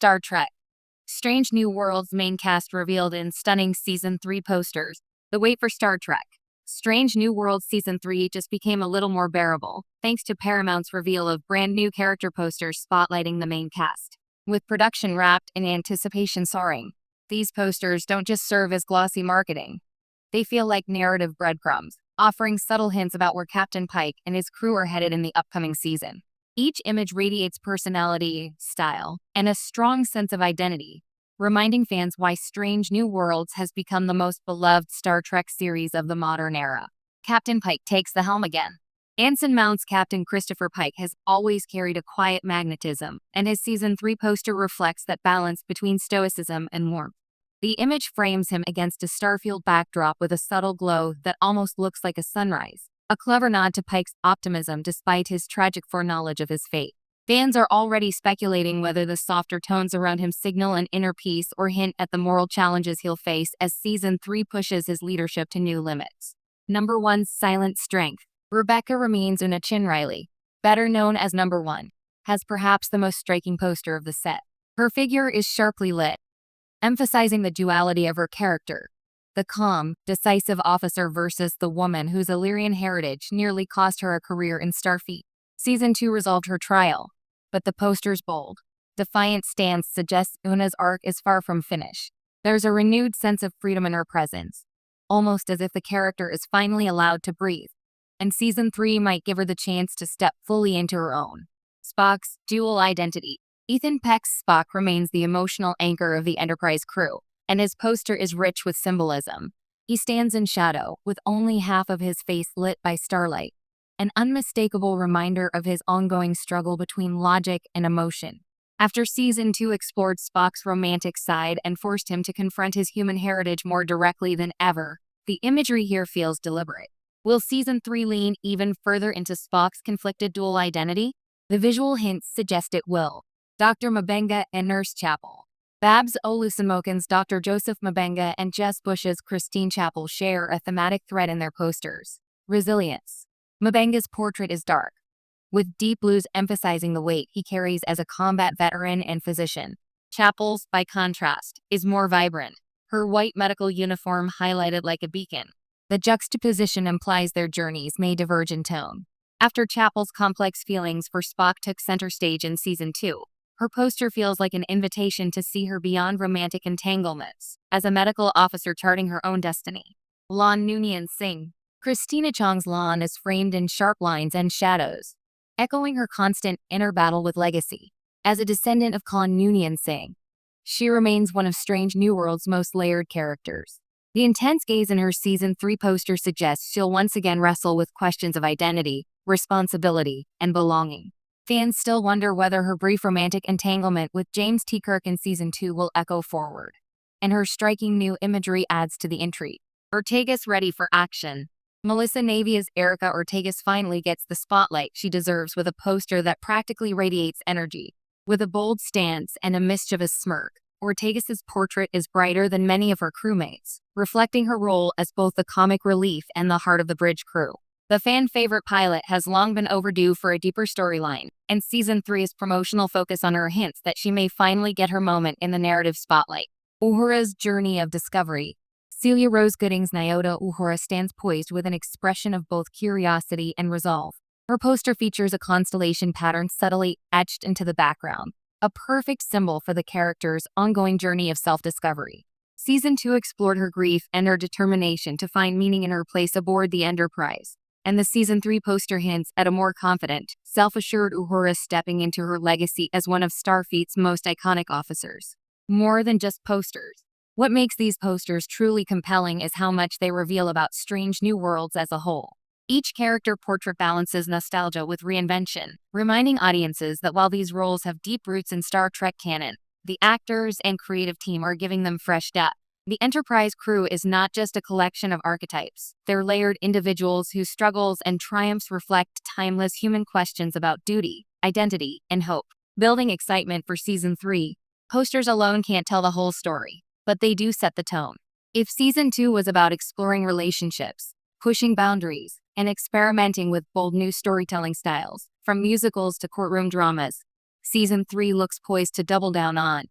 Star Trek. Strange New Worlds main cast revealed in stunning Season 3 posters. The wait for Star Trek. Strange New Worlds Season 3 just became a little more bearable, thanks to Paramount's reveal of brand new character posters spotlighting the main cast. With production wrapped and anticipation soaring, these posters don't just serve as glossy marketing. They feel like narrative breadcrumbs, offering subtle hints about where Captain Pike and his crew are headed in the upcoming season. Each image radiates personality, style, and a strong sense of identity, reminding fans why Strange New Worlds has become the most beloved Star Trek series of the modern era. Captain Pike takes the helm again. Anson Mount's Captain Christopher Pike has always carried a quiet magnetism, and his Season 3 poster reflects that balance between stoicism and warmth. The image frames him against a starfield backdrop with a subtle glow that almost looks like a sunrise, a clever nod to Pike's optimism despite his tragic foreknowledge of his fate. Fans are already speculating whether the softer tones around him signal an inner peace or hint at the moral challenges he'll face as Season 3 pushes his leadership to new limits. Number 1. Silent Strength. Rebecca remains Una Chin Riley, better known as Number 1, has perhaps the most striking poster of the set. Her figure is sharply lit, emphasizing the duality of her character. The calm, decisive officer versus the woman whose Illyrian heritage nearly cost her a career in Starfleet. Season 2 resolved her trial, but the poster's bold, defiant stance suggests Una's arc is far from finished. There's a renewed sense of freedom in her presence, almost as if the character is finally allowed to breathe, and Season 3 might give her the chance to step fully into her own. Spock's dual identity. Ethan Peck's Spock remains the emotional anchor of the Enterprise crew, and his poster is rich with symbolism. He stands in shadow, with only half of his face lit by starlight, an unmistakable reminder of his ongoing struggle between logic and emotion. After Season 2 explored Spock's romantic side and forced him to confront his human heritage more directly than ever, the imagery here feels deliberate. Will Season 3 lean even further into Spock's conflicted dual identity? The visual hints suggest it will. Dr. Mabenga and Nurse Chapel. Babs Olusemokin's Dr. Joseph Mabenga and Jess Bush's Christine Chapel share a thematic thread in their posters: resilience. Mabenga's portrait is dark, with deep blues emphasizing the weight he carries as a combat veteran and physician. Chapel's, by contrast, is more vibrant, her white medical uniform highlighted like a beacon. The juxtaposition implies their journeys may diverge in tone. After Chapel's complex feelings for Spock took center stage in Season 2, her poster feels like an invitation to see her beyond romantic entanglements, as a medical officer charting her own destiny. Lon Noonien Singh. Christina Chong's Lon is framed in sharp lines and shadows, echoing her constant inner battle with legacy. As a descendant of Lon Noonien Singh, she remains one of Strange New World's most layered characters. The intense gaze in her Season 3 poster suggests she'll once again wrestle with questions of identity, responsibility, and belonging. Fans still wonder whether her brief romantic entanglement with James T. Kirk in Season 2 will echo forward, and her striking new imagery adds to the intrigue. Ortegas ready for action. Melissa Navia's Erica Ortegas finally gets the spotlight she deserves with a poster that practically radiates energy. With a bold stance and a mischievous smirk, Ortegas' portrait is brighter than many of her crewmates, reflecting her role as both the comic relief and the heart of the bridge crew. The fan-favorite pilot has long been overdue for a deeper storyline, and Season 3's promotional focus on her hints that she may finally get her moment in the narrative spotlight. Uhura's journey of discovery. Celia Rose Gooding's Nyota Uhura stands poised with an expression of both curiosity and resolve. Her poster features a constellation pattern subtly etched into the background, a perfect symbol for the character's ongoing journey of self-discovery. Season 2 explored her grief and her determination to find meaning in her place aboard the Enterprise, and the Season 3 poster hints at a more confident, self-assured Uhura stepping into her legacy as one of Starfleet's most iconic officers. More than just posters. What makes these posters truly compelling is how much they reveal about Strange New Worlds as a whole. Each character portrait balances nostalgia with reinvention, reminding audiences that while these roles have deep roots in Star Trek canon, the actors and creative team are giving them fresh depth. The Enterprise crew is not just a collection of archetypes. They're layered individuals whose struggles and triumphs reflect timeless human questions about duty, identity, and hope. Building excitement for Season 3, posters alone can't tell the whole story, but they do set the tone. If Season 2 was about exploring relationships, pushing boundaries, and experimenting with bold new storytelling styles, from musicals to courtroom dramas, Season 3 looks poised to double down on.